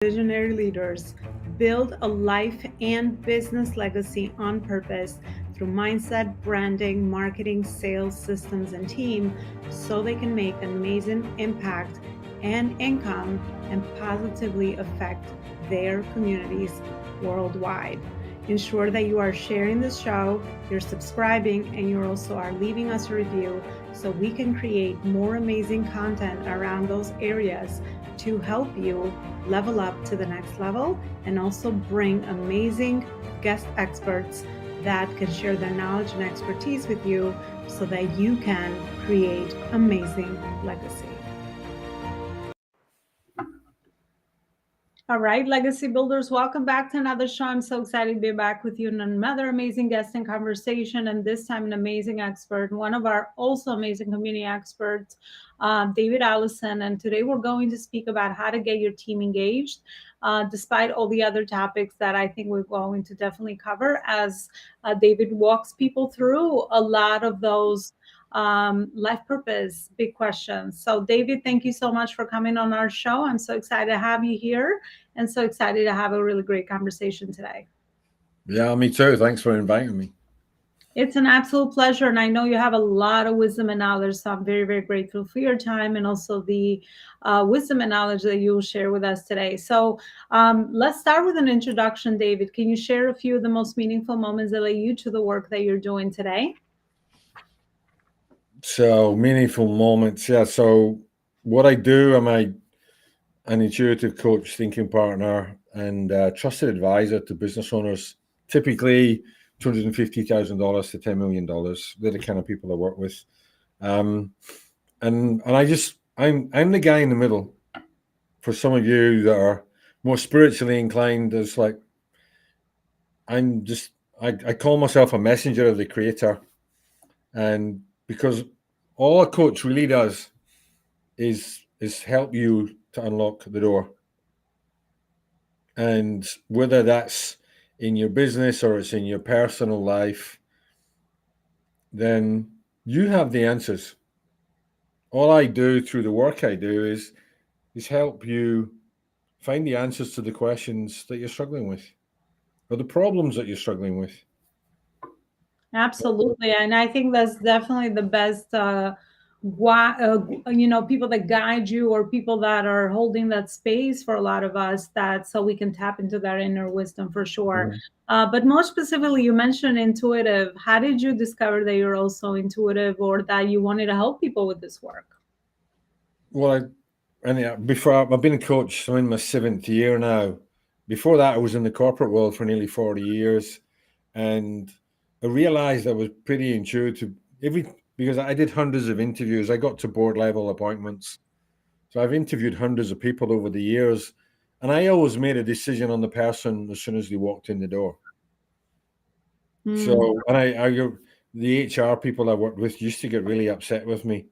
visionary leaders build a life and business legacy on purpose through mindset, branding, marketing, sales, systems, and team so they can make an amazing impact and income and positively affect their communities worldwide. Ensure that you are sharing this show, you're subscribing, and you also are leaving us a review so we can create more amazing content around those areas to help you level up to the next level and also bring amazing guest experts that can share their knowledge and expertise with you so that you can create amazing legacy. All right, legacy builders, welcome back to another show. I'm so excited to be back with you and another amazing guest in conversation, and this time an amazing expert, one of our also amazing community experts, David Allison. And today we're going to speak about how to get your team engaged, despite all the other topics that I think we're going to definitely cover as David walks people through a lot of those life purpose, big questions. So, David, thank you so much for coming on our show. I'm so excited to have you here and so excited to have a really great conversation today. Yeah, me too. Thanks for inviting me. It's an absolute pleasure. And I know you have a lot of wisdom and knowledge. So I'm very, very grateful for your time and also the wisdom and knowledge that you will share with us today. So let's start with an introduction, David. Can you share a few of the most meaningful moments that led you to the work that you're doing today? So meaningful moments. Yeah. So what I do, an intuitive coach, thinking partner, and trusted advisor to business owners. Typically, $250,000 to $10 million. They're the kind of people I work with. Um, and I'm the guy in the middle. For some of you that are more spiritually inclined, there's like I'm just I call myself a messenger of the creator. And because all a coach really does is help you to unlock the door. And whether that's in your business or it's in your personal life, then you have the answers. All I do through the work I do is help you find the answers to the questions that you're struggling with or the problems that you're struggling with. Absolutely, and I think that's definitely the best. People that guide you or people that are holding that space for a lot of us, that so we can tap into that inner wisdom for sure. Mhm. But more specifically, you mentioned intuitive. How did you discover that you're also intuitive or that you wanted to help people with this work? Well, before I've been a coach, I'm in my seventh year now. Before that, I was in the corporate world for nearly 40 years, and I realized I was pretty intuitive. Because I did hundreds of interviews, I got to board level appointments, so I've interviewed hundreds of people over the years, and I always made a decision on the person as soon as they walked in the door. Hmm. So, and the HR people I worked with used to get really upset with me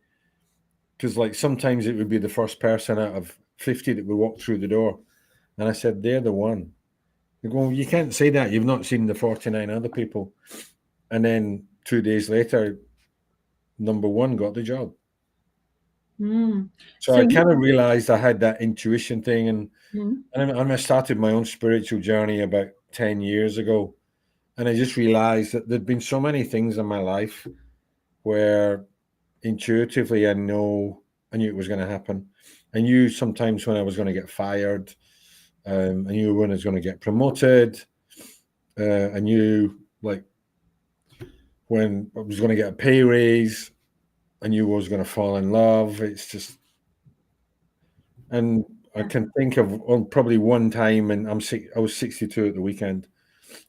because, like, sometimes it would be the first person out of 50 that would walk through the door, and I said, "They're the one." They go, "Well, you can't say that. You've not seen the 49 other people." And then 2 days later, number one got the job. Hmm. So So I you. kind of realized I had that intuition thing, Hmm. and I started my own spiritual journey about 10 years ago. And I just realized that there'd been so many things in my life where intuitively I knew it was going to happen. I knew sometimes when I was going to get fired. I knew when I was going to get promoted. I knew like when I was going to get a pay raise. I knew I was going to fall in love. It's just, and I can think of probably one time, and I was 62 at the weekend.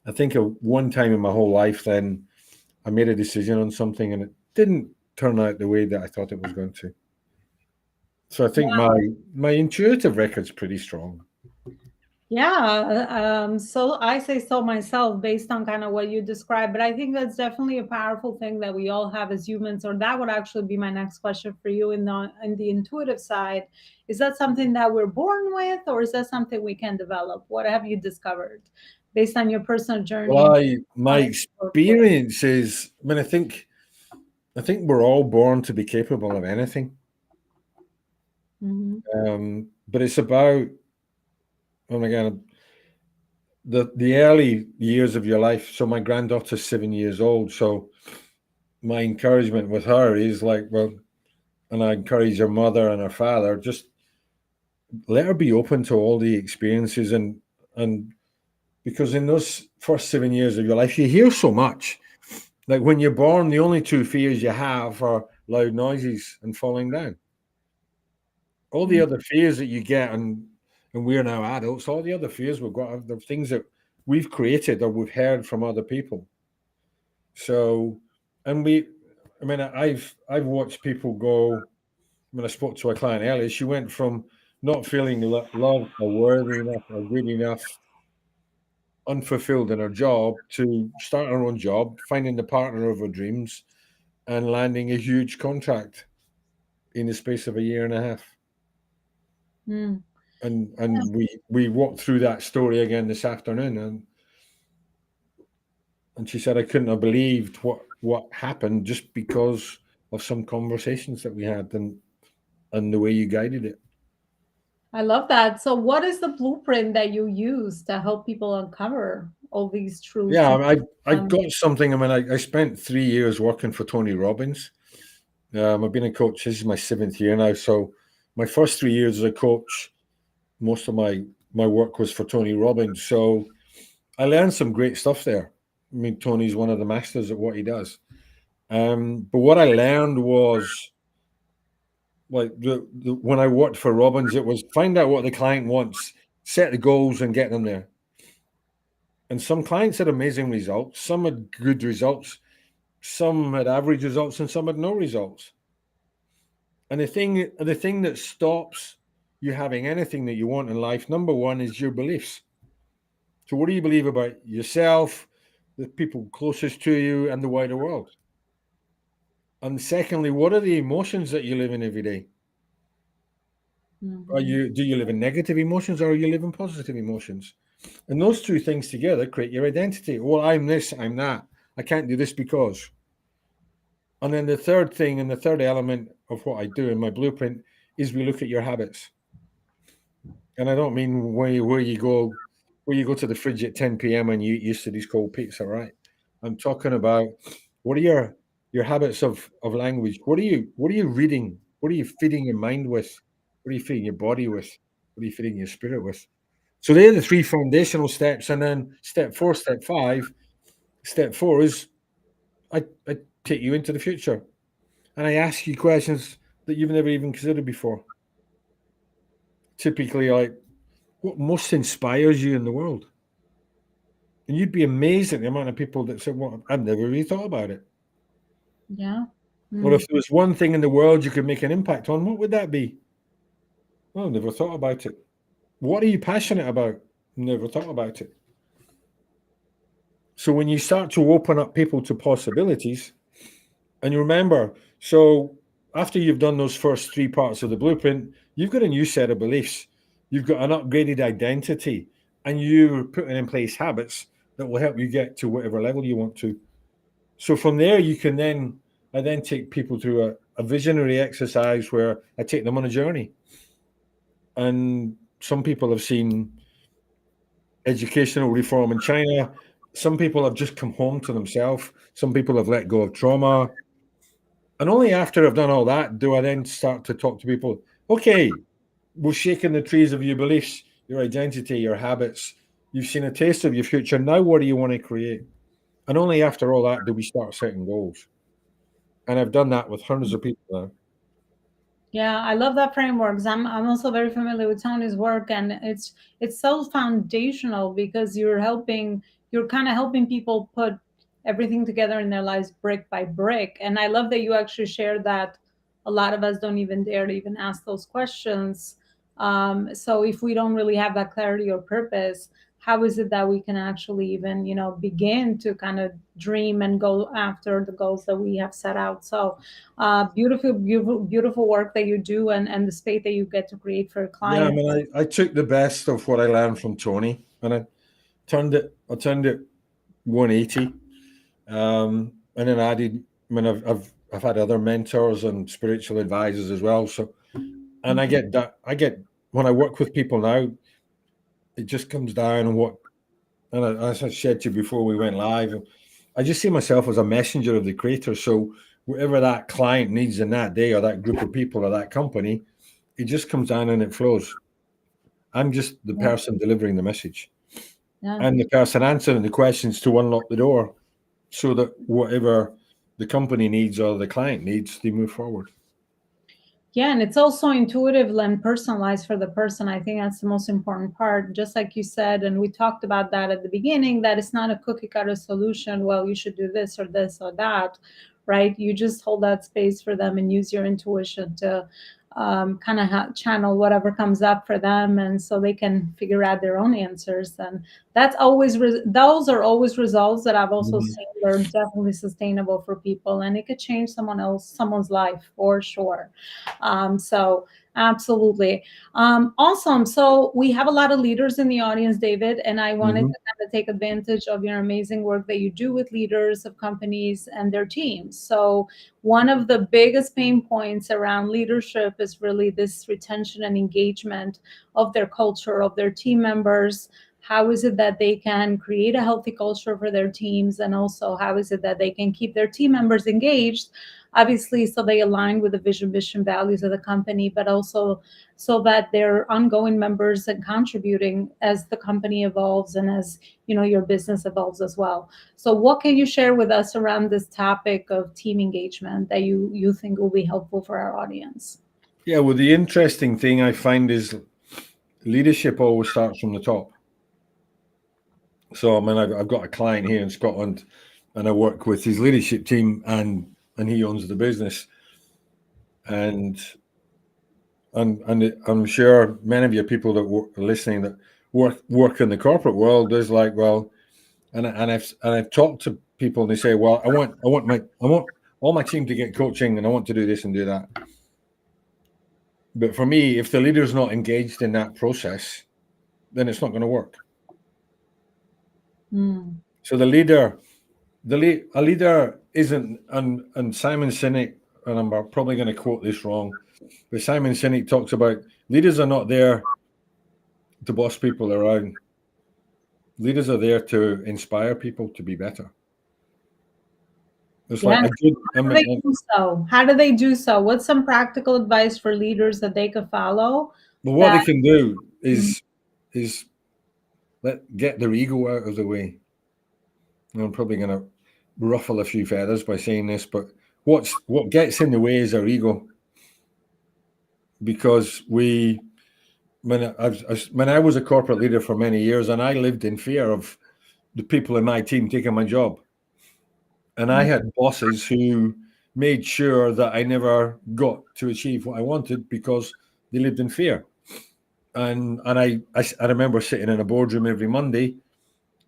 I think of one time in my whole life, then I made a decision on something and it didn't turn out the way that I thought it was going to. So I think my intuitive record's pretty strong. Yeah, so I say so myself based on kind of what you described, but I think that's definitely a powerful thing that we all have as humans, or that would actually be my next question for you in the intuitive side. Is that something that we're born with, or is that something we can develop? What have you discovered based on your personal journey and Well, my clients you work with? experience is, I think we're all born to be capable of anything. Mhm. But it's about And again, the early years of your life. So my granddaughter's 7 years old. So my encouragement with her is like, well, and I encourage her mother and her father, just let her be open to all the experiences, and because in those first 7 years of your life, you hear so much. Like when you're born, the only two fears you have are loud noises and falling down. All the Mm. other fears that you get, and we're now adults, all the other fears we've got are the things that we've created or we've heard from other people. So, and I mean, I've watched people go. When I spoke to a client earlier, she went from not feeling loved or worthy enough or good enough, unfulfilled in her job, to start her own job, finding the partner of her dreams, and landing a huge contract in the space of a year and a half. Mm. And we walked through that story again this afternoon, and she said I couldn't have believed what happened just because of some conversations that we had, and the way you guided it. I love that. So, what is the blueprint that you use to help people uncover all these truths? Yeah, And, I um, got something. I mean, I spent 3 years working for Tony Robbins. I've been a coach. This is my seventh year now. So my first 3 years as a coach, most of my work was for Tony Robbins. So I learned some great stuff there. I mean, Tony's one of the masters at what he does. But what I learned was like when I worked for Robbins, it was find out what the client wants, set the goals, and get them there. And some clients had amazing results, some had good results, some had average results, and some had no results. And the thing that stops you having anything that you want in life, number one, is your beliefs. So, what do you believe about yourself, the people closest to you, and the wider world? And secondly, what are the emotions that you live in every day? mhm. Do you live in negative emotions, or are you living positive emotions? And those two things together create your identity. Well, I'm this, I'm that. I can't do this because. And then the third thing, and the third element of what I do in my blueprint, is we look at your habits. And I don't mean where you go to the fridge at 10 p.m. and you eat yesterday's cold pizza, right? I'm talking about what are your habits of language? What are you reading? What are you feeding your mind with? What are you feeding your body with? What are you feeding your spirit with? So they're the three foundational steps. And then step four, step five, step four is I take you into the future and I ask you questions that you've never even considered before. Typically, like, what most inspires you in the world? And you'd be amazed at the amount of people that say, well, I've never really thought about it. Yeah. Or Mm. if there was one thing in the world you could make an impact on, what would that be? Oh, I've never thought about it. What are you passionate about? Never thought about it. So when you start to open up people to possibilities, and you remember, so after you've done those first three parts of the blueprint, you've got a new set of beliefs. You've got an upgraded identity, and you're putting in place habits that will help you get to whatever level you want to. So from there, I then take people through a visionary exercise where I take them on a journey. And some people have seen educational reform in China. Some people have just come home to themselves. Some people have let go of trauma. And only after I've done all that do I then start to talk to people. Okay, we're shaking the trees of your beliefs, your identity, your habits. You've seen a taste of your future. Now, what do you want to create? And only after all that do we start setting goals. And I've done that with hundreds of people now. Yeah, I love that framework. 'Cause I'm also very familiar with Tony's work, and it's so foundational because you're kind of helping people put everything together in their lives brick by brick. And I love that you actually shared that a lot of us don't even dare to even ask those questions. So if we don't really have that clarity or purpose, how is it that we can actually even begin to kind of dream and go after the goals that we have set out? So beautiful, beautiful, beautiful work that you do, and the space that you get to create for Yeah, I clients. mean, I took the best of what I learned from Tony and I turned it 180. And then added, I mean, I've had other mentors and spiritual advisors as well. So, and I get that, when I work with people now, it just comes down on what, and as I said to you before we went live, I just see myself as a messenger of the creator. So whatever that client needs in that day, or that group of people, or that company, it just comes down and it flows. I'm just the Yeah. person delivering the message. Yeah. I'm the person answering the questions to unlock the door so that whatever the company needs or the client needs, they move forward. Yeah, and it's also intuitive and personalized for the person. I think that's the most important part. Just like you said, and we talked about that at the beginning, that it's not a cookie cutter solution. Well, you should do this or that, right? You just hold that space for them and use your intuition to kind of channel whatever comes up for them, and so they can figure out their own answers. And that's always those are always results that I've also Mhm. seen that are definitely sustainable for people, and it could change someone's life for sure. So absolutely. Awesome. So we have a lot of leaders in the audience, David, and I wanted Mhm. to kind of take advantage of your amazing work that you do with leaders of companies and their teams. So one of the biggest pain points around leadership is really this retention and engagement of their culture, of their team members. How is it that they can create a healthy culture for their teams? And also, how is it that they can keep their team members engaged? Obviously, so they align with the vision, mission, values of the company, but also so that they're ongoing members and contributing as the company evolves and as your business evolves as well. So what can you share with us around this topic of team engagement that you think will be helpful for our audience? Yeah, well, the interesting thing I find is leadership always starts from the top. So, I mean, I've got a client here in Scotland, and I work with his leadership team, and he owns the business, and and I'm sure many of you people that are listening that work in the corporate world is like, well, and I've talked to people and they say, well, I want all my team to get coaching, and I want to do this and do that. But for me, if the leader's not engaged in that process, then it's not going to work. Mm. So the leader, a leader isn't, and Simon Sinek, and I'm probably going to quote this wrong, but Simon Sinek talks about leaders are not there to boss people around. Leaders are there to inspire people to be better. It's like Yeah. I did. I How do they mean, do so? How do they do so? What's some practical advice for leaders that they could follow? well, what they That can do Mhm. is get their ego out of the way. And I'm probably going to ruffle a few feathers by saying this, but what gets in the way is our ego, because when I was a corporate leader for many years, and I lived in fear of the people in my team taking my job, and I had bosses who made sure that I never got to achieve what I wanted because they lived in fear. And I remember sitting in a boardroom every Monday,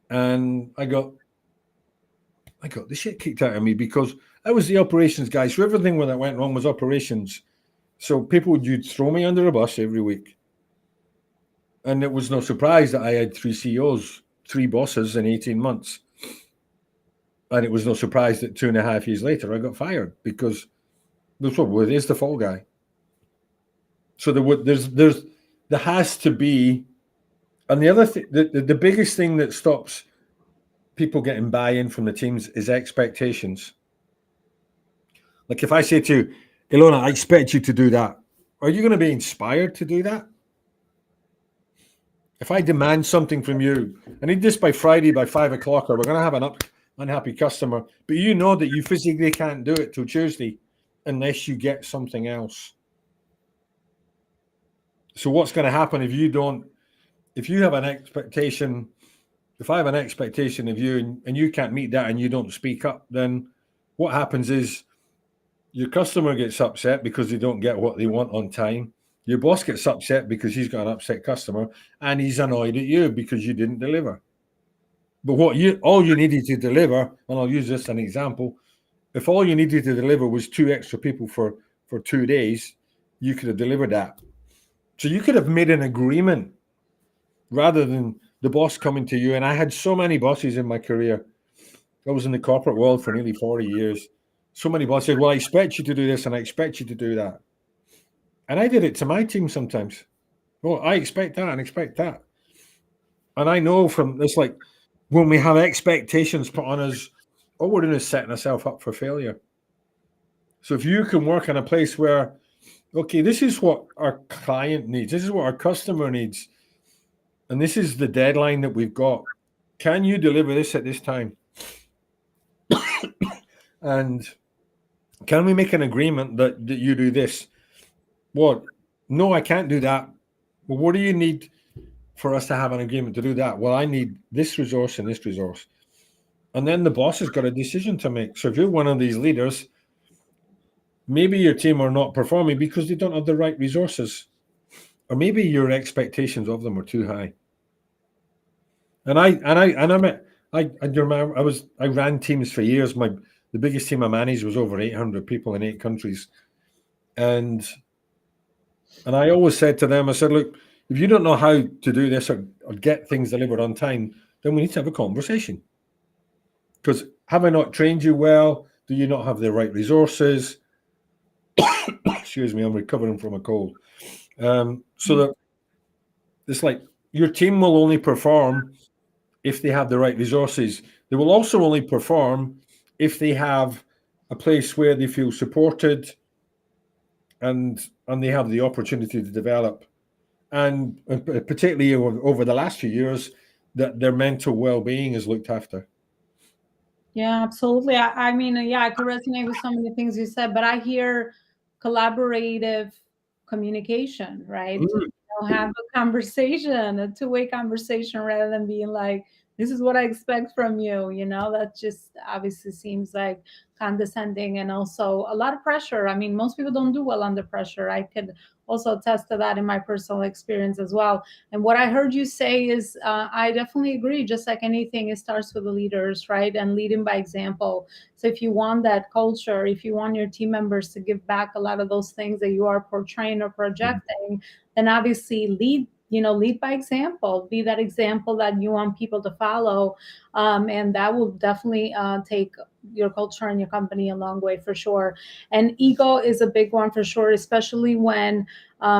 and I got the shit kicked out of me because I was the operations guy. So everything that went wrong was operations. So people would throw me under a bus every week. And it was no surprise that I had three CEOs, three bosses in 18 months. And it was no surprise that 2.5 years later I got fired because there's the fall guy. So there has to be, and the other thing, the biggest thing that stops people getting buy-in from the teams is expectations. Like if I say to you, Elona, I expect you to do that, are you going to be inspired to do that? If I demand something from you, I need this by Friday by 5 o'clock, or we're going to have an unhappy customer, but you know that you physically can't do it till Tuesday unless you get something else. So what's going to happen if you don't? If you have an expectation, if I have an expectation of you and you can't meet that and you don't speak up, then what happens is your customer gets upset because they don't get what they want on time. Your boss gets upset because he's got an upset customer, and he's annoyed at you because you didn't deliver. But all you needed to deliver, and I'll use this as an example, if all you needed to deliver was two extra people for 2 days, you could have delivered that. So you could have made an agreement rather than the boss coming to you. And I had so many bosses in my career. I was in the corporate world for nearly 40 years. So many bosses said, well, I expect you to do this and I expect you to do that. And I did it to my team sometimes. Well, I expect that and expect that. And I know from this, like when we have expectations put on us, all we're doing is setting ourselves up for failure. So if you can work in a place where, okay, this is what our client needs, this is what our customer needs, and this is the deadline that we've got. Can you deliver this at this time? And can we make an agreement that you do this? What? No, I can't do that. Well, what do you need for us to have an agreement to do that? Well, I need this resource and this resource. And then the boss has got a decision to make. So if you're one of these leaders, maybe your team are not performing because they don't have the right resources, or maybe your expectations of them are too high. And I ran teams for years. The biggest team I managed was over 800 people in 8 countries, and I always said to them, I said, look, if you don't know how to do this or get things delivered on time, then we need to have a conversation. Because have I not trained you well? Do you not have the right resources? Excuse me, I'm recovering from a cold. So that it's like your team will only perform if they have the right resources. They will also only perform if they have a place where they feel supported and they have the opportunity to develop. And particularly over the last few years, that their mental well-being is looked after. Yeah, absolutely. I mean, yeah, I could resonate with some of the things you said, but I hear collaborative communication, right? To Mm. have a conversation, a two-way conversation, rather than being like, "This is what I expect from you." That just obviously seems like condescending and also a lot of pressure. I mean, most people don't do well under pressure. I could also attest to that in my personal experience as well. And what I heard you say is, I definitely agree. Just like anything, it starts with the leaders, right? And leading by example. So if you want that culture, if you want your team members to give back a lot of those things that you are portraying or projecting, then obviously lead by example. Be that example that you want people to follow, and that will definitely take your culture and your company a long way for sure. And ego is a big one for sure, especially when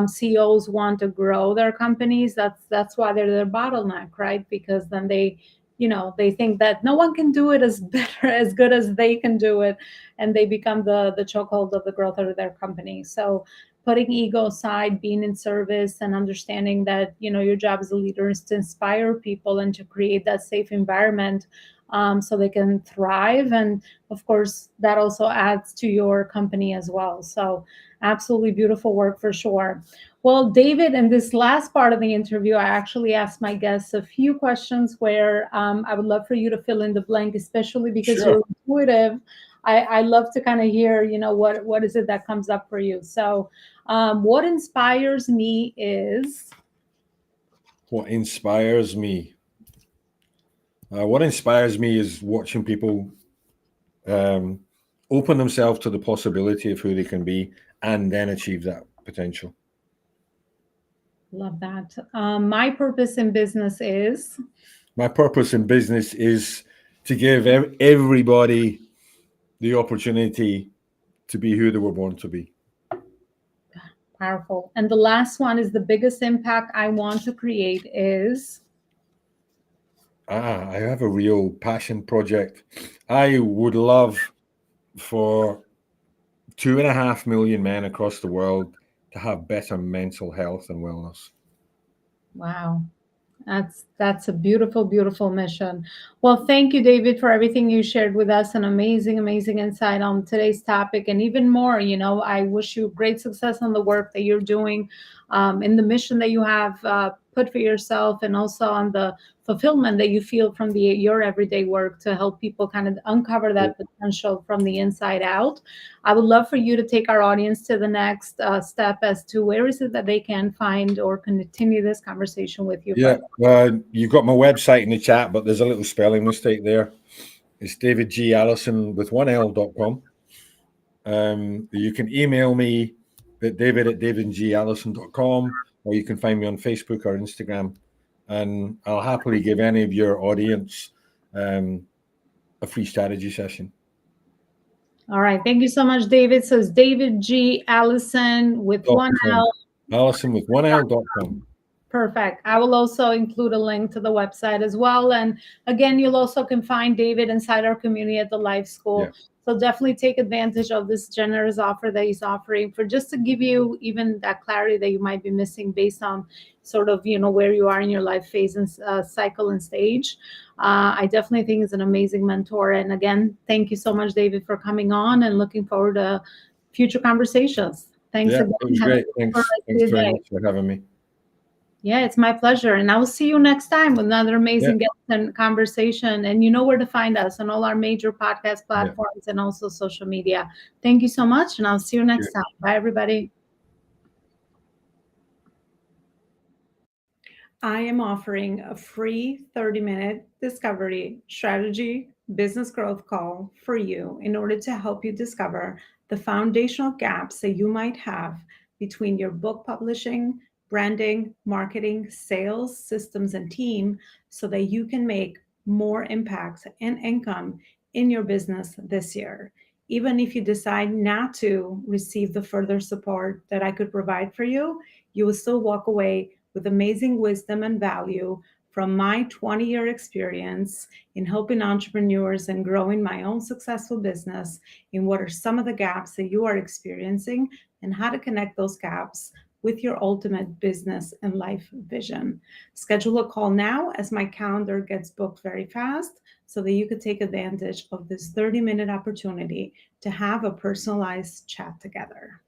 CEOs want to grow their companies. That's why they're their bottleneck, right? Because then they think that no one can do it as better as good as they can do it, and they become the chokehold of the growth of their company. So putting ego aside, being in service, and understanding that your job as a leader is to inspire people and to create that safe environment, so they can thrive. And of course, that also adds to your company as well. So absolutely beautiful work for sure. Well, David, in this last part of the interview, I actually asked my guests a few questions where I would love for you to fill in the blank, especially because Sure. you're intuitive. I love to kind of hear, what is it that comes up for you. So, what inspires me is. What inspires me? What inspires me is watching people um, open themselves to the possibility of who they can be and then achieve that potential. Love that. My purpose in business is. My purpose in business is to give everybody the opportunity to be who they were born to be. Powerful. And the last one is the biggest impact I want to create is. I have a real passion project. I would love for 2.5 million men across the world to have better mental health and wellness. Wow. That's a beautiful, beautiful mission. Well, thank you, David, for everything you shared with us. An amazing, amazing insight on today's topic, and even more. I wish you great success on the work that you're doing, in the mission that you have put for yourself, and also on the fulfillment that you feel from your everyday work to help people kind of uncover that potential from the inside out. I would love for you to take our audience to the next step as to where is it that they can find or continue this conversation with you Yeah, further. you've got my website in the chat, but there's a little spelling mistake there. It's davidgallison with one L.com. You can email me at david@davidgallison.com, or you can find me on Facebook or Instagram, and I'll happily give any of your audience a free strategy session. All right. Thank you so much, David. So it's David G. Allison with one .com. L. Allison with one L.com. Perfect. I will also include a link to the website as well. And again, you'll also can find David inside our community at the Life Yeah. School. So definitely take advantage of this generous offer that he's offering for just to give you even that clarity that you might be missing based on sort of, where you are in your life phase and cycle and stage. I definitely think he's an amazing mentor. And again, thank you so much, David, for coming on and looking forward to future conversations. Thanks Yeah, again. it was Have a great. super Thanks. rest of Thanks your very day. much for having me. Yeah, it's my pleasure. And I will see you next time with another Yeah. amazing guest and conversation. And you know where to find us on all our major podcast Yeah. platforms and also social media. Thank you so much. And I'll see you next time. Bye, everybody. I am offering a free 30-minute discovery strategy business growth call for you in order to help you discover the foundational gaps that you might have between your book publishing, branding, marketing, sales, systems, and team so that you can make more impact and income in your business this year. Even if you decide not to receive the further support that I could provide for you, you will still walk away with amazing wisdom and value from my 20-year experience in helping entrepreneurs and growing my own successful business in what are some of the gaps that you are experiencing and how to connect those gaps with your ultimate business and life vision. Schedule a call now as my calendar gets booked very fast so that you could take advantage of this 30-minute opportunity to have a personalized chat together.